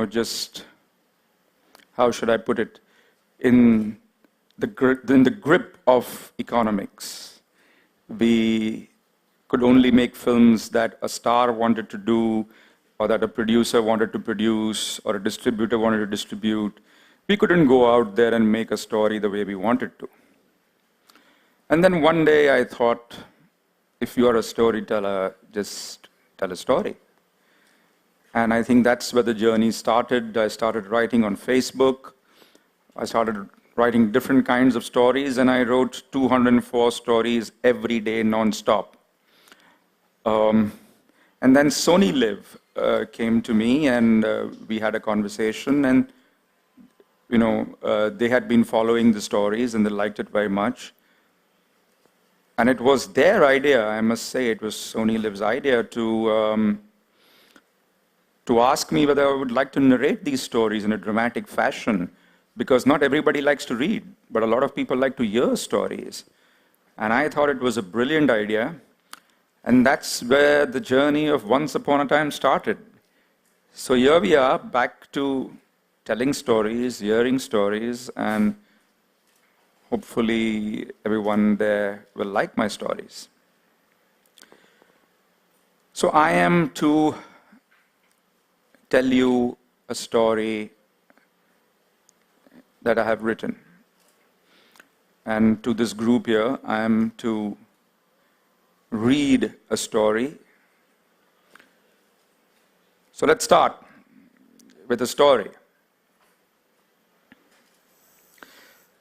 just, how should I put it, in the grip of economics. We could only make films that a star wanted to do, or that a producer wanted to produce, or a distributor wanted to distribute. We couldn't go out there and make a story the way we wanted to. And then one day I thought, if you are a storyteller, just tell a story. And I think that's where the journey started. I started writing on Facebook. I started writing different kinds of stories, and I wrote 204 stories every day, non-stop. And then Sony Live came to me, and we had a conversation, and they had been following the stories, and they liked it very much. And it was their idea, I must say, it was Sony Live's idea to ask me whether I would like to narrate these stories in a dramatic fashion, because not everybody likes to read, but a lot of people like to hear stories. And I thought it was a brilliant idea, and that's where the journey of Once Upon a Time started. So here we are, back to telling stories, hearing stories, and hopefully everyone there will like my stories. So I am to tell you a story that I have written. And to this group here, I am to read a story. So let's start with a story.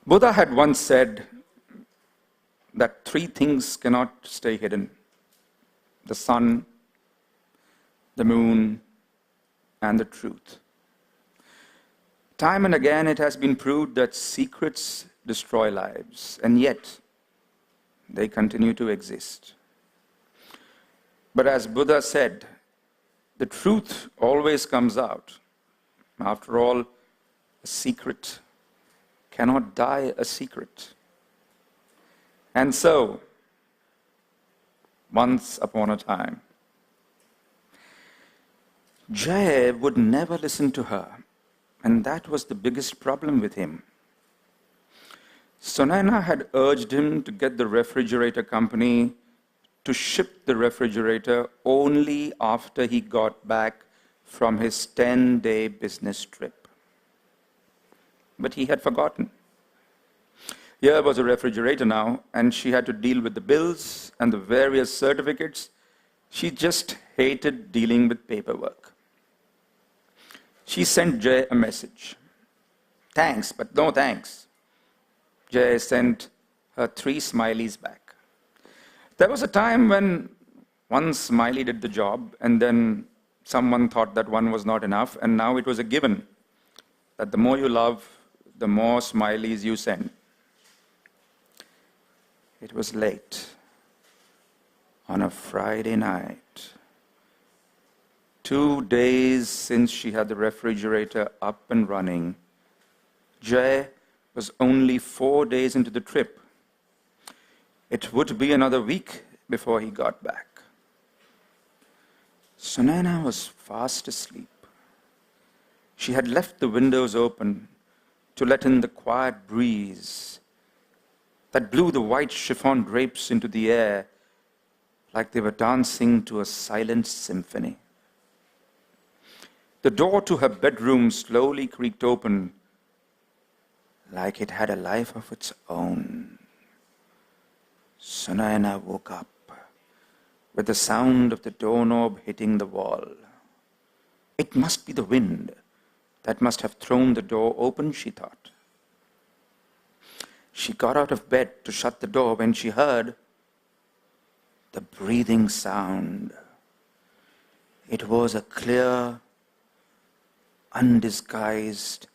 Buddha had once said that 3 things cannot stay hidden: the sun, the moon, and the truth. Time and again it has been proved that secrets destroy lives, and yet they continue to exist. But as Buddha said, the truth always comes out. After all, a secret cannot die a secret. And so, once upon a time, Jay would never listen to her, and that was the biggest problem with him. Sunaina had urged him to get the refrigerator company to ship the refrigerator only after he got back from his 10-day business trip. But he had forgotten. Here was a refrigerator now, and she had to deal with the bills and the various certificates. She just hated dealing with paperwork. She sent Jay a message. Thanks, but no thanks. Jay sent her 3 smileys back. There was a time when one smiley did the job, and then someone thought that one was not enough, and now it was a given that the more you love, the more smileys you send. It was late on a Friday night. 2 days since she had the refrigerator up and running. Jay was only 4 days into the trip. It would be another week before he got back. Sunaina was fast asleep. She had left the windows open to let in the quiet breeze that blew the white chiffon drapes into the air like they were dancing to a silent symphony. The door to her bedroom slowly creaked open like it had a life of its own. Sunaina woke up with the sound of the doorknob hitting the wall. It must be the wind that must have thrown the door open, she thought. She got out of bed to shut the door when she heard the breathing sound. It was a clear, undisguised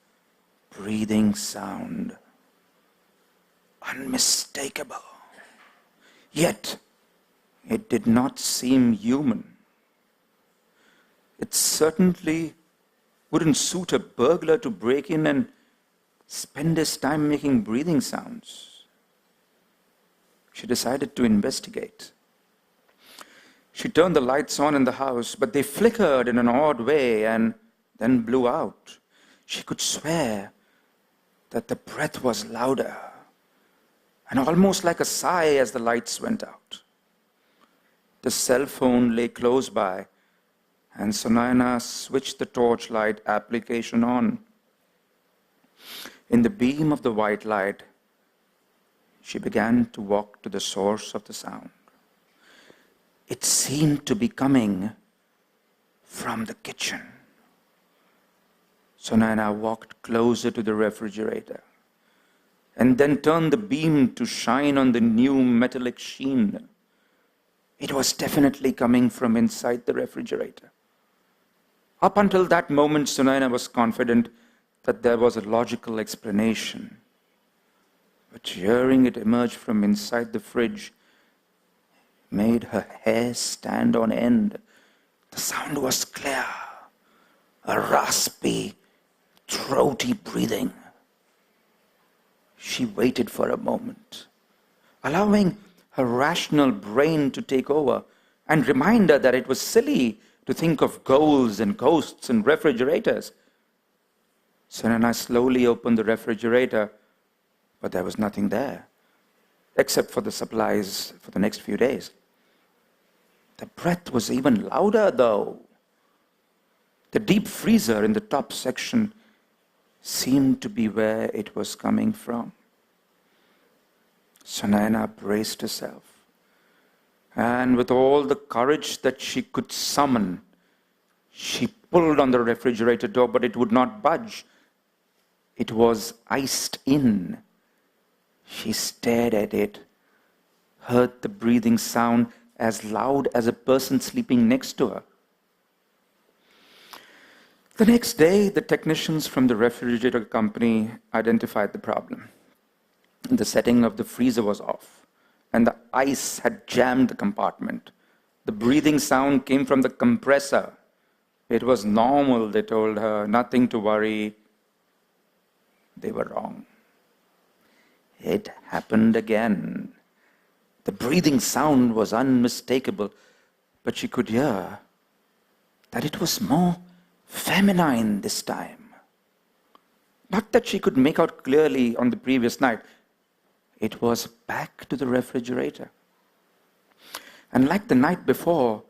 breathing sound. Unmistakable. Yet, it did not seem human. It certainly wouldn't suit a burglar to break in and spend his time making breathing sounds. She decided to investigate. She turned the lights on in the house, but they flickered in an odd way, and then blew out. She could swear that the breath was louder and almost like a sigh as the lights went out. The cell phone lay close by, and Sunaina switched the torchlight application on. In the beam of the white light, she began to walk to the source of the sound. It seemed to be coming from the kitchen. Sunaina walked closer to the refrigerator and then turned the beam to shine on the new metallic sheen. It was definitely coming from inside the refrigerator. Up until that moment, Sunaina was confident that there was a logical explanation. But hearing it emerge from inside the fridge made her hair stand on end. The sound was clear, a raspy, throaty breathing. She waited for a moment, allowing her rational brain to take over and remind her that it was silly to think of ghouls and ghosts in refrigerators. Sunaina slowly opened the refrigerator, but there was nothing there, except for the supplies for the next few days. The breath was even louder, though. The deep freezer in the top section seemed to be where it was coming from. Sunaina braced herself, and with all the courage that she could summon, she pulled on the refrigerator door, but it would not budge. It was iced in. She stared at it, heard the breathing sound as loud as a person sleeping next to her. The next day, the technicians from the refrigerator company identified the problem. The setting of the freezer was off, and the ice had jammed the compartment. The breathing sound came from the compressor. It was normal, they told her, nothing to worry. They were wrong. It happened again. The breathing sound was unmistakable, but she could hear that it was more feminine this time. Not that she could make out clearly on the previous night. It was back to the refrigerator. And like the night before,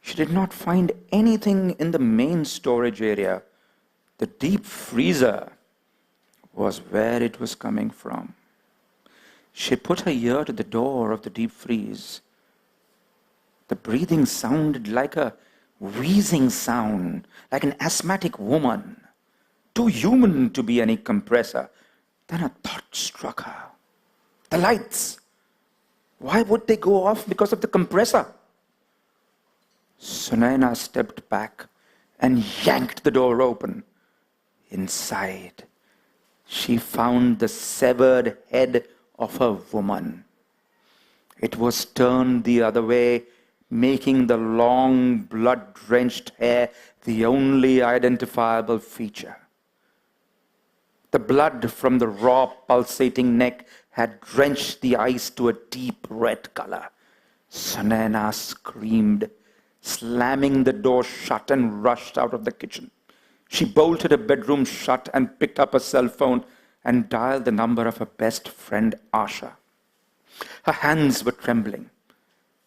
she did not find anything in the main storage area. The deep freezer was where it was coming from. She put her ear to the door of the deep freeze. The breathing sounded like a wheezing sound, like an asthmatic woman, too human to be any compressor. Then a thought struck her. The lights. Why would they go off because of the compressor? Sunaina stepped back and yanked the door open. Inside, she found the severed head of a woman. It was turned the other way, making the long, blood-drenched hair the only identifiable feature. The blood from the raw, pulsating neck had drenched the ice to a deep red color. Sunaina screamed, slamming the door shut, and rushed out of the kitchen. She bolted her bedroom shut and picked up a cell phone and dialed the number of her best friend, Asha. Her hands were trembling,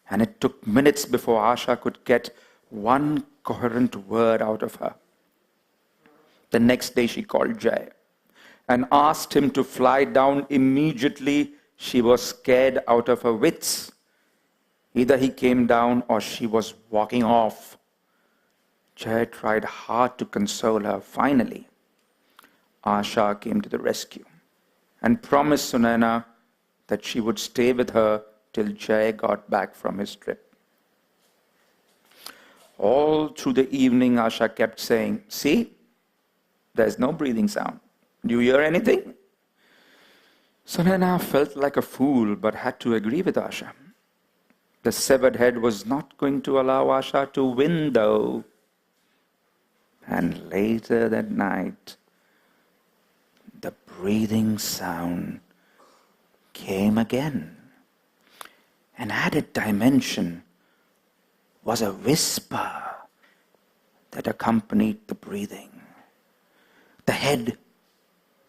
and it took minutes before Asha could get one coherent word out of her. The next day she called Jay and asked him to fly down immediately. She was scared out of her wits. Either he came down or she was walking off. Jay tried hard to console her. Finally, Asha came to the rescue and promised Sunaina that she would stay with her till Jay got back from his trip. All through the evening, Asha kept saying, "See, there's no breathing sound. Do you hear anything?" Sunaina felt like a fool but had to agree with Asha. The severed head was not going to allow Asha to win, though. And later that night, the breathing sound came again. An added dimension was a whisper that accompanied the breathing. The head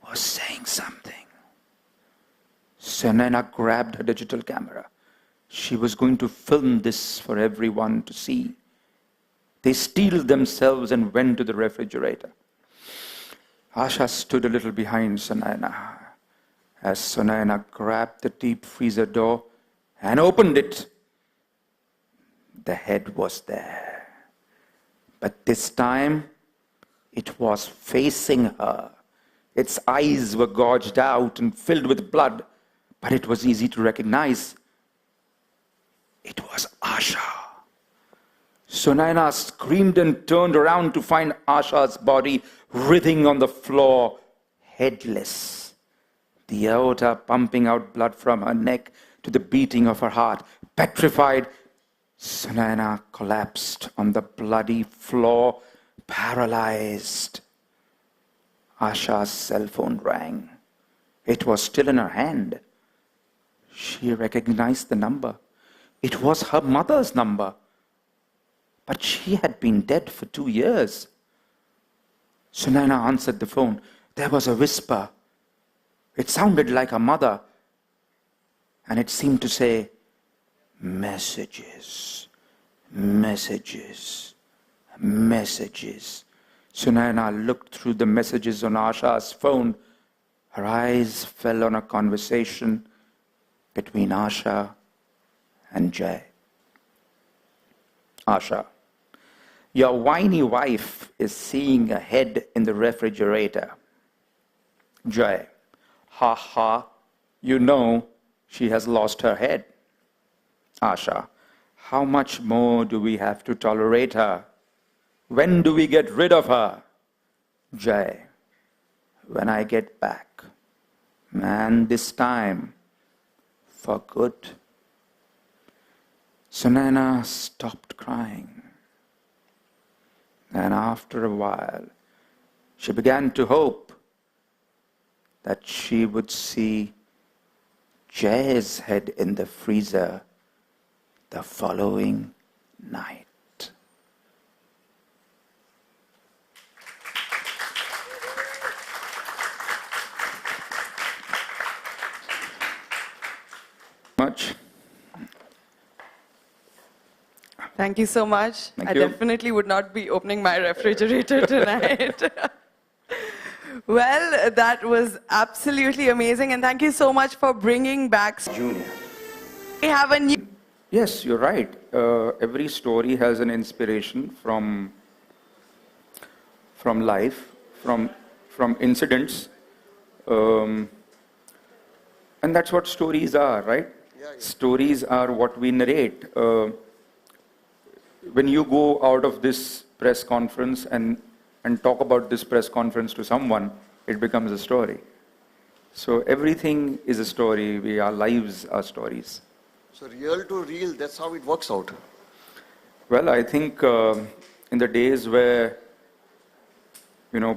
was saying something. Sunaina grabbed her digital camera. She was going to film this for everyone to see. They steeled themselves and went to the refrigerator. Asha stood a little behind Sunaina as Sunaina grabbed the deep freezer door and opened it. The head was there. But this time, it was facing her. Its eyes were gouged out and filled with blood, but it was easy to recognize. It was Asha. Sunaina screamed and turned around to find Asha's body writhing on the floor, headless. The aorta pumping out blood from her neck to the beating of her heart. Petrified, Sunaina collapsed on the bloody floor, paralyzed. Asha's cell phone rang. It was still in her hand. She recognized the number. It was her mother's number. But she had been dead for 2 years. Sunaina answered the phone. There was a whisper. It sounded like her mother. And it seemed to say, messages, messages, messages. Sunaina looked through the messages on Asha's phone. Her eyes fell on a conversation between Asha and Jay. Asha, your whiny wife is seeing a head in the refrigerator. Jay, ha ha, you know she has lost her head. Asha, how much more do we have to tolerate her? When do we get rid of her? Jay, when I get back. And this time, for good. Sunaina stopped crying. And after a while, she began to hope that she would see Jay's head in the freezer the following night. Much. Thank you so much. Thank I you. definitely would not be opening my refrigerator tonight. Well, that was absolutely amazing, and thank you so much for bringing back Junior. We have a new... Yes, you're right. Every story has an inspiration from life, from incidents. And that's what stories are, right? Yeah. Stories are what we narrate. When you go out of this press conference and talk about this press conference to someone, it becomes a story. So everything is a story. Our lives are stories. So real to real, that's how it works out. Well, I think in the days where,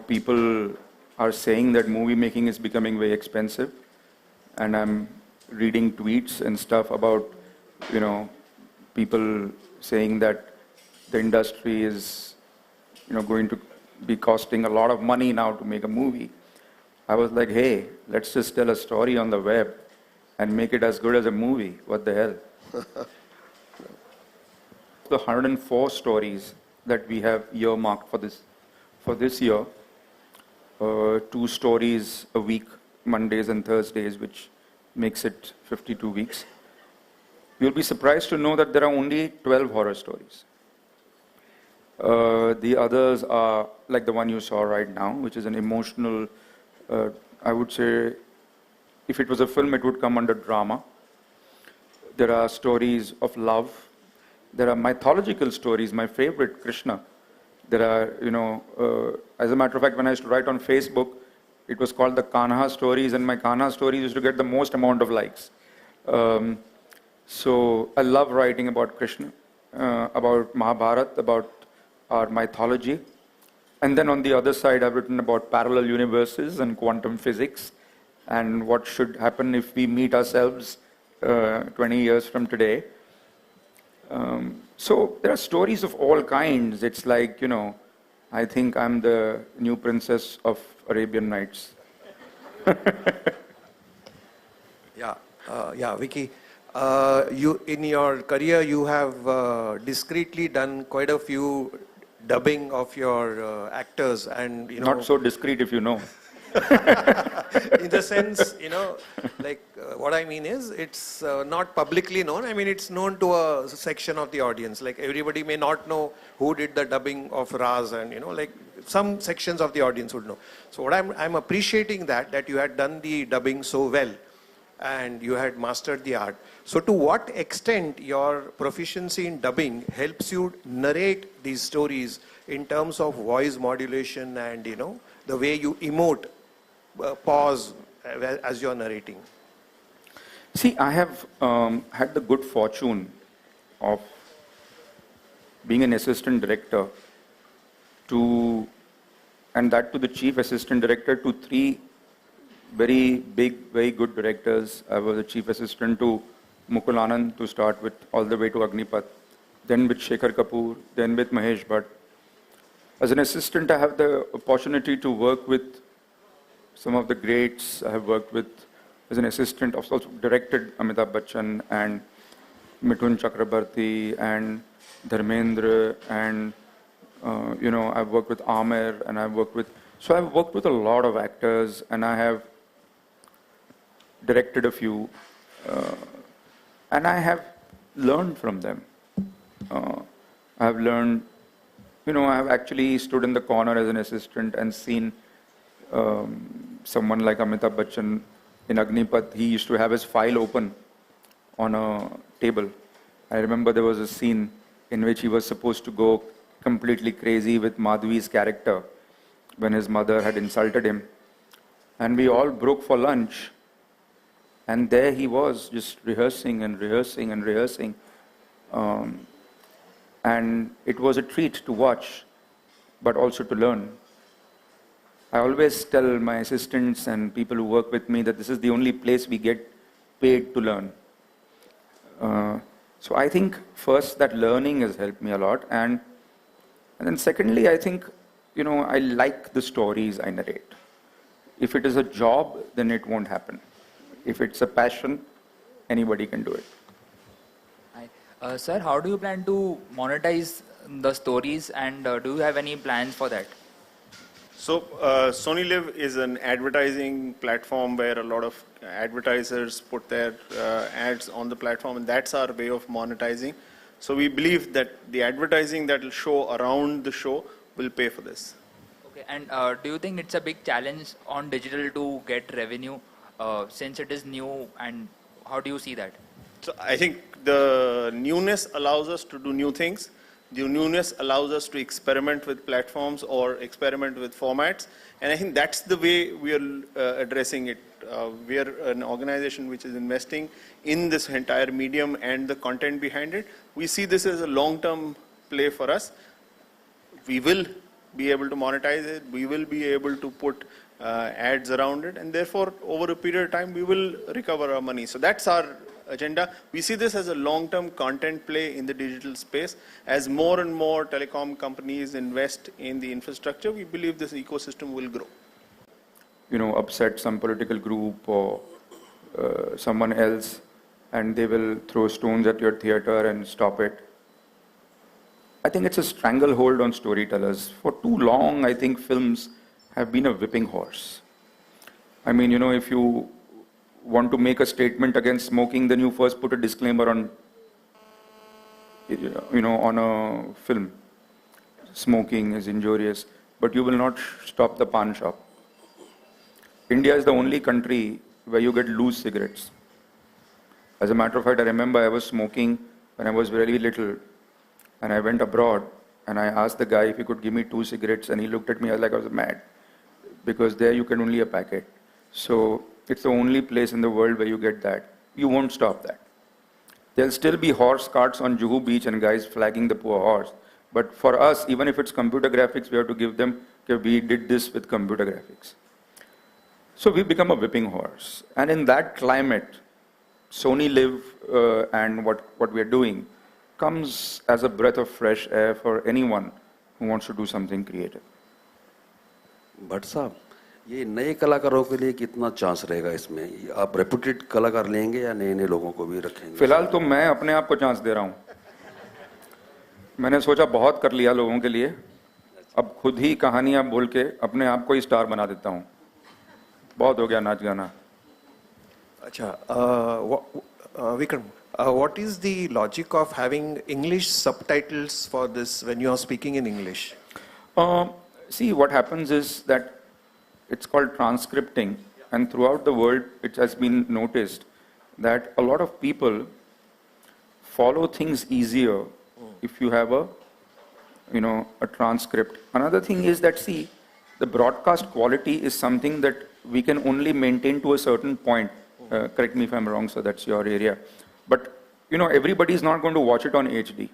people are saying that movie making is becoming very expensive, and I'm reading tweets and stuff about, people saying that the industry is, going to be costing a lot of money now to make a movie. I was like, hey, let's just tell a story on the web and make it as good as a movie. What the hell? The 104 stories that we have earmarked for this year, 2 stories a week, Mondays and Thursdays, which makes it 52 weeks. You'll be surprised to know that there are only 12 horror stories. The others are like the one you saw right now, which is an emotional, I would say, if it was a film, it would come under drama. There are stories of love. There are mythological stories, my favorite, Krishna. There are, as a matter of fact, when I used to write on Facebook, it was called the Kanha stories, and my Kanha stories used to get the most amount of likes. So I love writing about Krishna, about Mahabharata, about our mythology. And then on the other side, I've written about parallel universes and quantum physics and what should happen if we meet ourselves 20 years from today. So there are stories of all kinds. It's like, I think I'm the new princess of Arabian Nights. Yeah, Vicky. You in your career, you have discreetly done quite a few dubbing of your actors, and Not so discreet, if you know. in the sense, like what I mean is, it's not publicly known. I mean, it's known to a section of the audience. Like everybody may not know who did the dubbing of Raz, and like some sections of the audience would know. So what I'm appreciating that you had done the dubbing so well, and you had mastered the art. So to what extent your proficiency in dubbing helps you narrate these stories in terms of voice modulation and the way you emote, pause as you're narrating? See, I have had the good fortune of being an assistant director and that to the chief assistant director to 3 very big, very good directors. I was a chief assistant to Mukul Anand to start with, all the way to Agnipath, then with Shekhar Kapoor, then with Mahesh Bhatt. As an assistant, I have the opportunity to work with some of the greats. I have worked with, as an assistant, I've also directed Amitabh Bachchan and Mithun Chakrabarti and Dharmendra, and I've worked with Amir, and I've worked with a lot of actors, and I have directed a few, and I have learned from them. I have learned, I have actually stood in the corner as an assistant and seen someone like Amitabh Bachchan in Agnipath. He used to have his file open on a table. I remember there was a scene in which he was supposed to go completely crazy with Madhvi's character when his mother had insulted him. And we all broke for lunch. And there he was, just rehearsing and rehearsing and rehearsing. And it was a treat to watch, but also to learn. I always tell my assistants and people who work with me that this is the only place we get paid to learn. So I think first that learning has helped me a lot. And then secondly, I think, I like the stories I narrate. If it is a job, then it won't happen. If it's a passion, anybody can do it. Hi. Sir, how do you plan to monetize the stories, and do you have any plans for that? So Sony Live is an advertising platform where a lot of advertisers put their ads on the platform, and that's our way of monetizing. So we believe that the advertising that will show around the show will pay for this. Okay, and do you think it's a big challenge on digital to get revenue since it is new, and how do you see that? So I think the newness allows us to do new things. The newness allows us to experiment with platforms or experiment with formats. And I think that's the way we are addressing it. We are an organization which is investing in this entire medium and the content behind it. We see this as a long-term play for us. We will be able to monetize it. We will be able to put ads around it. And therefore, over a period of time, we will recover our money. So that's our agenda. We see this as a long-term content play in the digital space. As more and more telecom companies invest in the infrastructure, we believe this ecosystem will grow. Upset some political group or someone else, and they will throw stones at your theater and stop it. I think it's a stranglehold on storytellers. For too long, I think films have been a whipping horse. I mean, if you want to make a statement against smoking, then you first put a disclaimer on, on a film. Smoking is injurious, but you will not stop the pan shop. India is the only country where you get loose cigarettes. As a matter of fact, I remember I was smoking when I was very little, and I went abroad, and I asked the guy if he could give me 2 cigarettes, and he looked at me like I was mad, because there you can only a packet. So it's the only place in the world where you get that. You won't stop that. There'll still be horse carts on Juhu Beach and guys flagging the poor horse. But for us, even if it's computer graphics, we have to give them, okay, we did this with computer graphics. So we've become a whipping horse. And in that climate, Sony Live and what we are doing comes as a breath of fresh air for anyone who wants to do something creative. Bhatt साहब, ये नए कलाकारों के लिए कितना chance रहेगा इसमें? आप रेपुटेड कलाकार लेंगे या नए नए लोगों को भी रखेंगे? फिलहाल तो मैं अपने आप को चांस दे रहा हूँ. मैंने सोचा बहुत कर लिया लोगों के लिए, अब खुद ही कहानियां बोल के अपने आप को ही स्टार बना देता हूँ. बहुत हो गया नाच गाना. Acha, Vikram, what is the logic of having English subtitles for this when you are speaking in English? See, what happens is that it's called transcripting, and throughout the world it has been noticed that a lot of people follow things easier if you have a transcript. Another thing is that, see, the broadcast quality is something that we can only maintain to a certain point. Correct me if I'm wrong, so that's your area. But, everybody is not going to watch it on HD.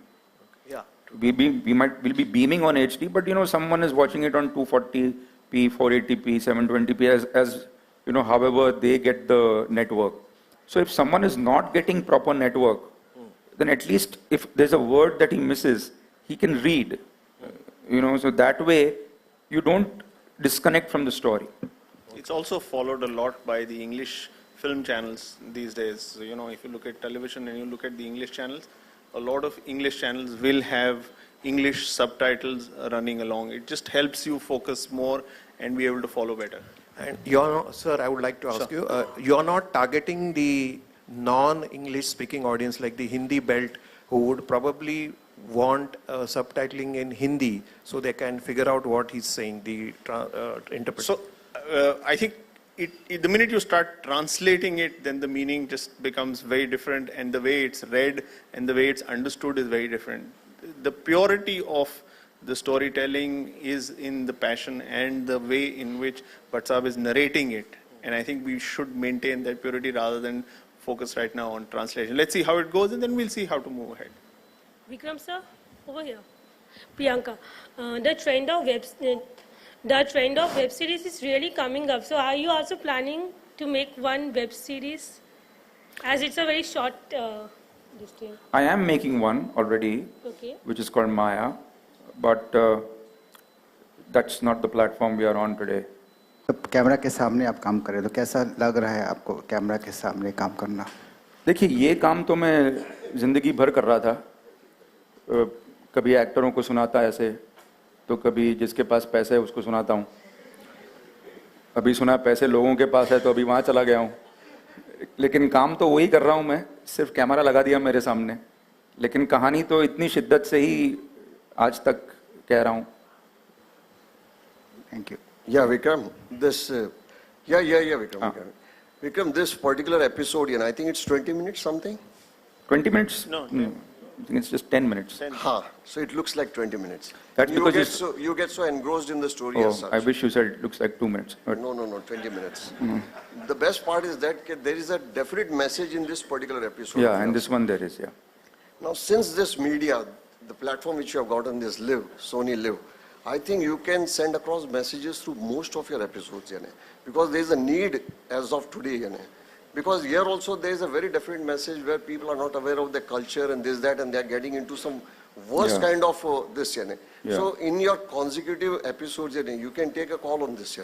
Yeah. We'll be beaming on HD, but, someone is watching it on 240p, 480p, 720p, as however they get the network. So if someone is not getting proper network, then at least if there's a word that he misses, he can read. So that way, you don't disconnect from the story. It's also followed a lot by the English film channels these days. If you look at television and you look at the English channels, a lot of English channels will have English subtitles running along. It just helps you focus more and be able to follow better. And sir, I would like to ask you, you're not targeting the non-English speaking audience like the Hindi belt who would probably want subtitling in Hindi so they can figure out what he's saying, the interpretation. So I think the minute you start translating it, then the meaning just becomes very different, and the way it's read and the way it's understood is very different. The purity of the storytelling is in the passion and the way in which Bhatt Sahab is narrating it. And I think we should maintain that purity rather than focus right now on translation. Let's see how it goes, and then we'll see how to move ahead. Vikram sir, over here. Priyanka, the trend of web series is really coming up. So are you also planning to make one web series? As it's a very short distance. I am making one already, which is called Maya, but that's not the platform we are on today. जब camera के सामने आप काम कर रहे हो तो कैसा लग रहा है आपको कैमरा के सामने काम करना? देखिए, ये काम तो मैं जिंदगी भर कर रहा था. कभी एक्टरों को सुनाता ऐसे, तो कभी जिसके पास पैसे है उसको सुनाता हूँ. अभी सुना पैसे लोगों के पास है तो अभी वहाँ चला गया हूँ. लेकिन काम तो वही कर रहा हूँ मैं, सिर्फ कैमरा लगा दिया मेरे सामने. लेकिन कहानी तो इतनी शिद्दत से ही आज तक कह रहा हूँ. Thank you. Yeah, Vikram, this, Vikram. Vikram, this particular episode, I think it's 20 minutes something? 20 minutes? No. I think it's just 10 minutes. So it looks like 20 minutes. That's because you get so engrossed in the story as such. I wish you said it looks like 2 minutes. But No, 20 minutes. The best part is that there is a definite message in this particular episode. Yeah, and this one there is, yeah. Now, since this media, the platform which you have gotten, this Live, Sony Live, I think you can send across messages through most of your episodes, because there is a need as of today. Because here also there is a very definite message where people are not aware of the culture and this, that, and they are getting into some worse kind of this. So in your consecutive episodes, you can take a call on this.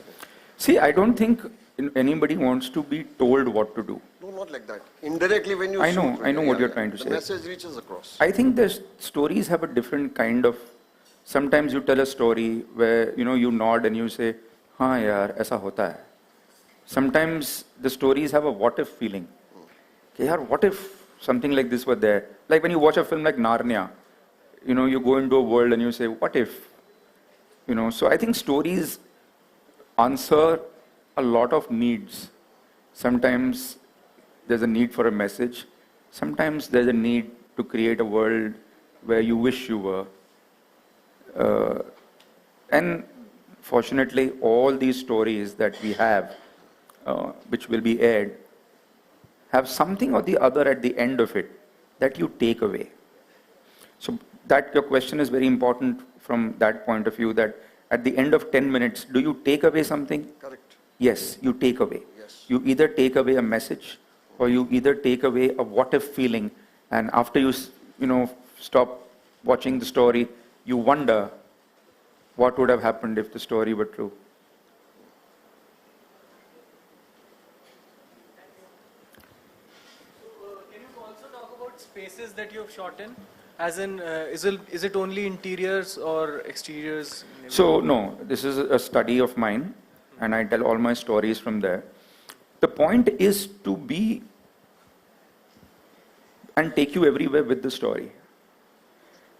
See, I don't think anybody wants to be told what to do. No, not like that. Indirectly when you I know what you're trying to say. The message reaches across. I think the stories have a different kind of. Sometimes you tell a story where you nod and you say, "हाँ यार, ऐसा होता है." Sometimes the stories have a what if feeling. Okay, yaar, what if something like this were there? Like when you watch a film like Narnia, you go into a world and you say, "What if?" So I think stories answer a lot of needs. Sometimes there's a need for a message. Sometimes there's a need to create a world where you wish you were. And fortunately, all these stories that we have, which will be aired, have something or the other at the end of it that you take away. So that your question is very important from that point of view, that at the end of 10 minutes, do you take away something? Correct. Yes, you take away. Yes. You either take away a message or you either take away a what if feeling, and after you stop watching the story, you wonder what would have happened if the story were true. Can you also talk about spaces that you have shot in? As in, is it only interiors or exteriors? So no, this is a study of mine, and I tell all my stories from there. The point is to be and take you everywhere with the story.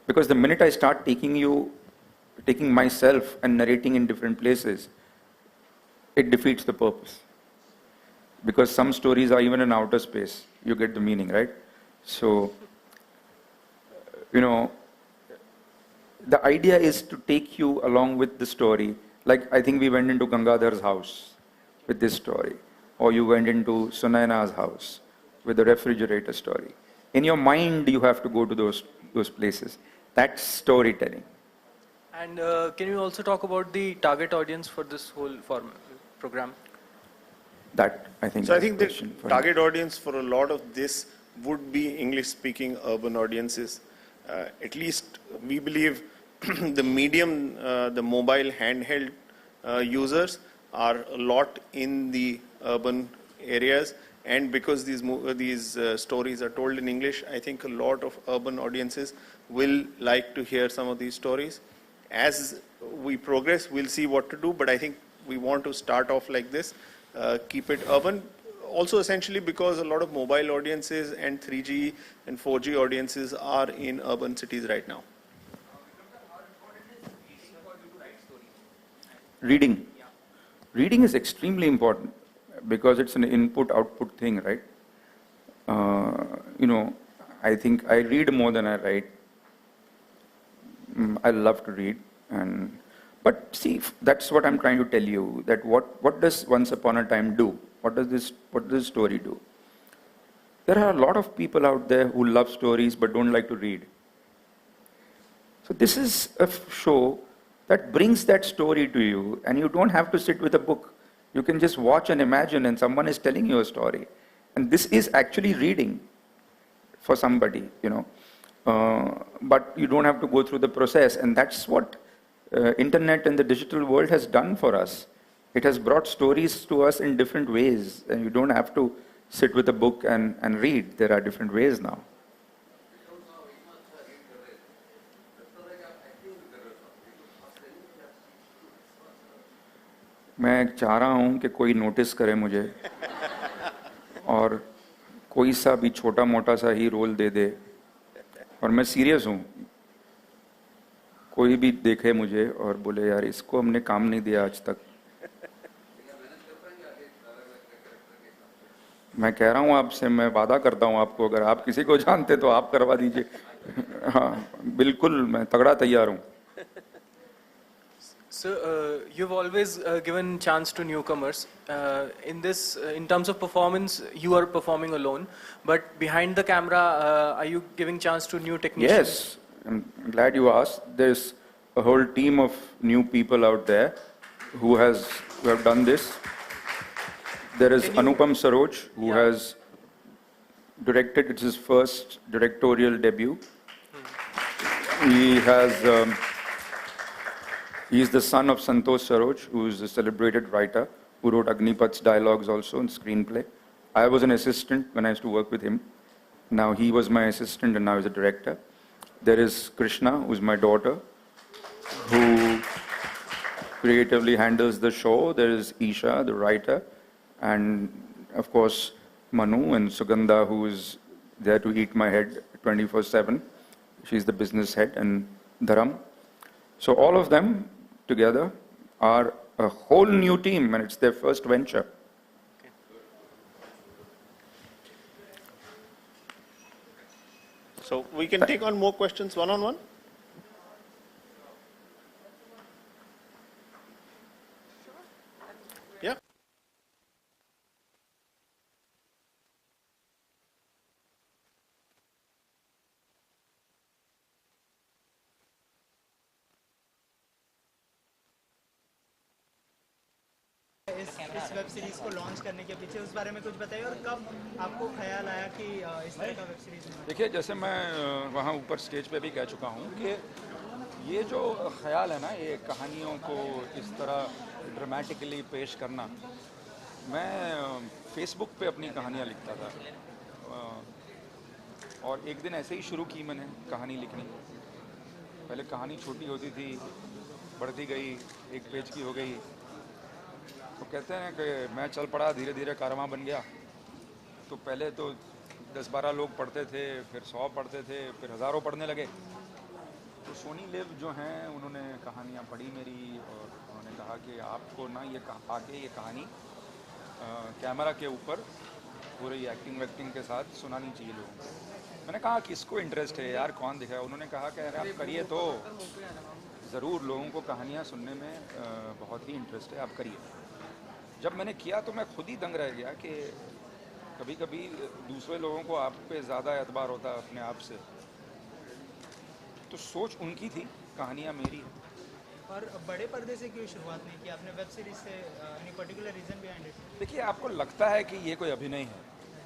Because the minute I start taking myself and narrating in different places, it defeats the purpose. Because some stories are even in outer space. You get the meaning, right? So, the idea is to take you along with the story. Like, I think we went into Gangadhar's house with this story. Or you went into Sunaina's house with the refrigerator story. In your mind, you have to go to those places. That's storytelling. And can you also talk about the target audience for this whole program? That, I think, So I think the target audience for a lot of this would be English-speaking urban audiences. At least we believe the medium, the mobile handheld users are a lot in the urban areas, and because these stories are told in English, I think a lot of urban audiences will like to hear some of these stories. As we progress, we'll see what to do, but I think we want to start off like this, keep it urban. Also essentially because a lot of mobile audiences and 3G and 4G audiences are in urban cities right now. Reading. Reading is extremely important because it's an input-output thing, right? I think I read more than I write. I love to read, but see, that's what I'm trying to tell you. That what does Once Upon a Time do? What does this story do? There are a lot of people out there who love stories but don't like to read. So this is a show that brings that story to you, and you don't have to sit with a book. You can just watch and imagine, and someone is telling you a story. And this is actually reading for somebody, but you don't have to go through the process, and that's what internet and the digital world has done for us. It has brought stories to us in different ways, and you don't have to sit with a book and read. There are different ways now. मैं चाह रहा हूँ कि कोई notice करे मुझे और कोई सा भी छोटा मोटा सा ही रोल दे दे, और मैं सीरियस हूँ. कोई भी देखे मुझे और बोले यार इसको हमने काम नहीं दिया आज तक. मैं कह रहा हूँ आपसे, मैं वादा करता हूँ आपको, अगर आप किसी को जानते तो आप करवा दीजिए. हाँ बिल्कुल, मैं तगड़ा तैयार हूँ. So you've always given chance to newcomers. In terms of performance, you are performing alone, but behind the camera, are you giving chance to new technicians? Yes, I'm glad you asked. There's a whole team of new people out there who have done this. There is Anupam Saroj, who has directed. It's his first directorial debut. He has. He is the son of Santosh Saroj, who is a celebrated writer, who wrote Agnipat's dialogues also in screenplay. I was an assistant when I used to work with him. Now he was my assistant and now he's a director. There is Krishna, who's my daughter, who creatively handles the show. There is Isha, the writer, and of course Manu and Sugandha, who is there to eat my head 24/7. She's the business head, and Dharam. So all of them together are a whole new team, and it's their first venture. So we can take on more questions one-on-one. Yeah. इस web series को launch करने के पीछे उस बारे में कुछ बताइए, और कब आपको ख्याल आया कि इस तरह का वेब सीरीज? देखिए, जैसे मैं वहाँ ऊपर स्टेज पे भी कह चुका हूँ कि ये जो ख्याल है ना, ये कहानियों को इस तरह ड्रामेटिकली पेश करना, मैं फेसबुक पे अपनी कहानियाँ लिखता था और एक दिन ऐसे ही शुरू की मैंने कहानी लिखनी। पहले कहानी छोटी होती थी, बढ़ती गई, एक पेज की हो गई, तो कहते हैं कि मैं चल पड़ा, धीरे धीरे कारवां बन गया। तो पहले तो 10-12 लोग पढ़ते थे, फिर 100 पढ़ते थे, फिर हज़ारों पढ़ने लगे। तो सोनी लिव जो हैं उन्होंने कहानियाँ पढ़ी मेरी और उन्होंने कहा कि आपको ना ये आके ये कहानी कैमरा के ऊपर पूरी एक्टिंग वैक्टिंग के साथ सुनानी चाहिए लोगों को। मैंने कहा किसको इंटरेस्ट है यार, कौन दिखाया? उन्होंने कहा कि अरे आप करिए तो ज़रूर, लोगों को कहानियाँ सुनने में बहुत ही इंटरेस्ट है, आप करिए। जब मैंने किया तो मैं खुद ही दंग रह गया कि कभी कभी दूसरे लोगों को आप पे ज़्यादा एतबार होता है अपने आप से। तो सोच उनकी थी, कहानियाँ मेरी है। और बड़े पर्दे से क्यों शुरुआत नहीं की आपने, वेब सीरीज से? Any particular reason behind it? देखिए, आपको लगता है कि ये कोई अभिनय है,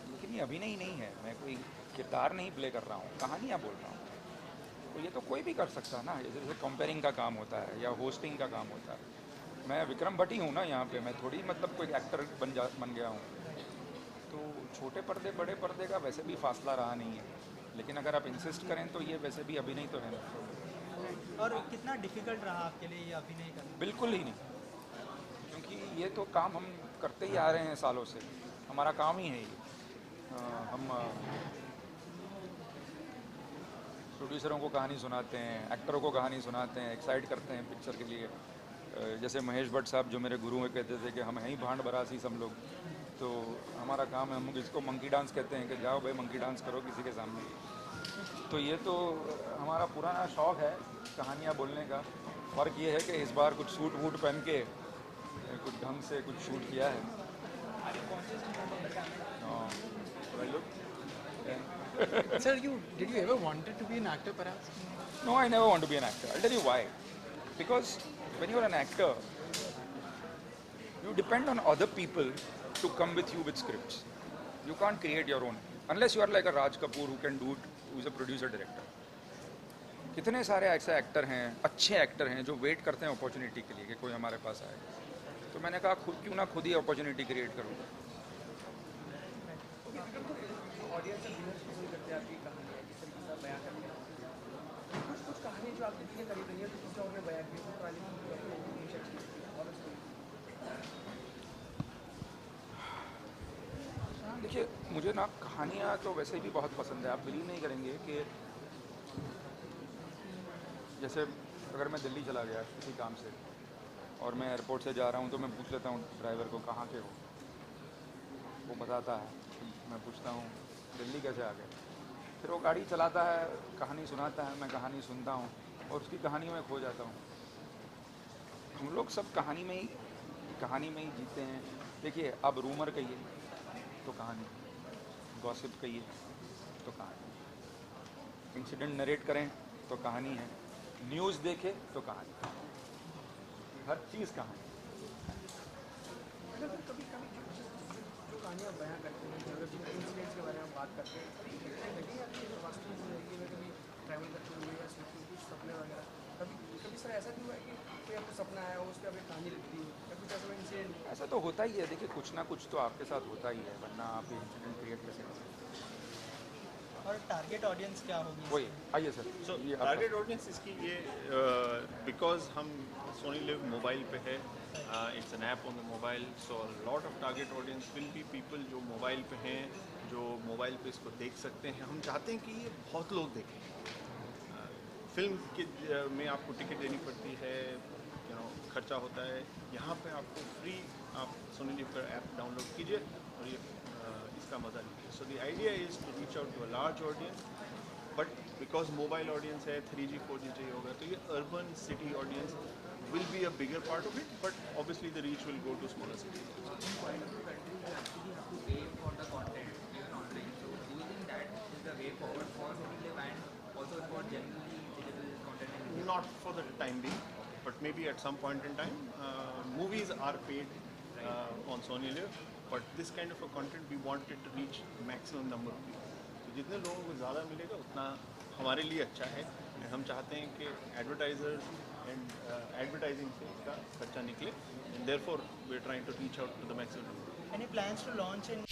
लेकिन ये अभिनय नहीं है। मैं कोई किरदार नहीं प्ले कर रहा हूँ, कहानियाँ बोल रहा हूँ। तो ये तो कोई भी कर सकता है ना, जैसे कंपेयरिंग का काम होता है या होस्टिंग का काम होता है। मैं विक्रम भट्ट ही हूँ ना यहाँ पे, मैं थोड़ी मतलब कोई एक्टर बन गया हूँ। तो छोटे पर्दे बड़े पर्दे का वैसे भी फासला रहा नहीं है, लेकिन अगर आप इंसिस्ट करें तो ये वैसे भी अभिनय तो है ना। और कितना डिफिकल्ट रहा आपके लिए ये अभिनय करना? बिल्कुल ही नहीं, क्योंकि ये तो काम हम करते ही आ रहे हैं सालों से, हमारा काम ही है ये। हम प्रोड्यूसरों को कहानी सुनाते हैं, एक्टरों को कहानी सुनाते हैं, एक्साइट करते हैं पिक्चर के लिए। जैसे महेश भट्ट साहब जो मेरे गुरु हैं कहते थे कि हम हैं ही भांड बरासी सब लोग। तो हमारा काम है, हम इसको मंकी डांस कहते हैं कि जाओ भाई मंकी डांस करो किसी के सामने। तो ये तो हमारा पुराना शौक़ है कहानियाँ बोलने का। फ़र्क ये है कि इस बार कुछ सूट वूट पहन के कुछ ढंग से कुछ शूट किया है। Sir, did you ever wanted to be an actor perhaps? No, I never want to be an actor. I'll tell you why. Because when you're an actor, you depend on other people to come with you with scripts. You can't create your own. Unless you are like a Raj Kapoor who can do it, who is a producer director. कितने सारे ऐसे actor हैं, अच्छे actor हैं, जो wait करते हैं opportunity के लिए कि कोई हमारे पास आए। तो मैंने कहा क्यों ना खुद ही अपॉर्चुनिटी क्रिएट करूँ। देखिए, मुझे ना कहानियाँ तो वैसे भी बहुत पसंद है। आप बिलीव नहीं करेंगे कि जैसे अगर मैं दिल्ली चला गया किसी काम से और मैं एयरपोर्ट से जा रहा हूँ तो मैं पूछ लेता हूँ ड्राइवर को कहाँ के हो, वो बताता है। मैं पूछता हूँ दिल्ली कैसे आ गए, फिर वो गाड़ी चलाता है, कहानी सुनाता है, मैं कहानी सुनता हूँ और उसकी कहानी में खो जाता हूँ। हम लोग सब कहानी में ही जीते हैं। देखिए, अब रूमर कहिए तो कहानी, गॉसिप कहिए तो कहानी, इंसिडेंट नरेट करें तो कहानी है, न्यूज़ देखे तो कहानी, हर चीज़ कहानी। कभी जो कहानियाँ बयां करते हैं, अगर जिन इंसिडेंट्स के बारे में बात करते हैं, लगी आपकी वास्तविक जिंदगी में कभी ट्रैवल करते हुए या कुछ सपने वगैरह, कभी सर ऐसा क्यों है कि कोई आपको सपना आया हो, उस पर आपने कहानी लिख दी या कुछ ऐसा इंसिडेंट? ऐसा तो होता ही है। देखिए, कुछ ना कुछ तो आपके साथ होता ही है, वरना आप इंसिडेंट क्रिएट कैसे कर सकते हैं। और टारगेट ऑडियंस क्या होगी? वही आइए सर। सो टारगेट ऑडियंस इसकी ये बिकॉज हम सोनी लिव मोबाइल पे है, it's an app on the mobile, so lot of target audience will be people जो मोबाइल पे हैं, जो मोबाइल पे इसको देख सकते हैं। हम चाहते हैं कि ये बहुत लोग देखें। फिल्म के में आपको टिकट देनी पड़ती है, खर्चा होता है। यहाँ पे आपको फ्री आप सोनी लिव का ऐप डाउनलोड कीजिए और ये इसका मज़ा लीजिए। So the idea is to reach out to a large audience, but because mobile audience है, 3G 4G चाहिए होगा, तो ये urban city audience will be a bigger part of it, but obviously the reach will go to smaller city. Not for the time being, but maybe at some point in time. Movies are paid on Sony Live, but this kind of a content we wanted to reach maximum number of people. तो जितने लोगों को ज़्यादा मिलेगा उतना हमारे लिए अच्छा है, हम चाहते हैं कि एडवर्टाइजर्स एंड एडवर्टाइजिंग से इसका खर्चा निकले, and therefore we are trying to reach out to the maximum. Any plans to launch in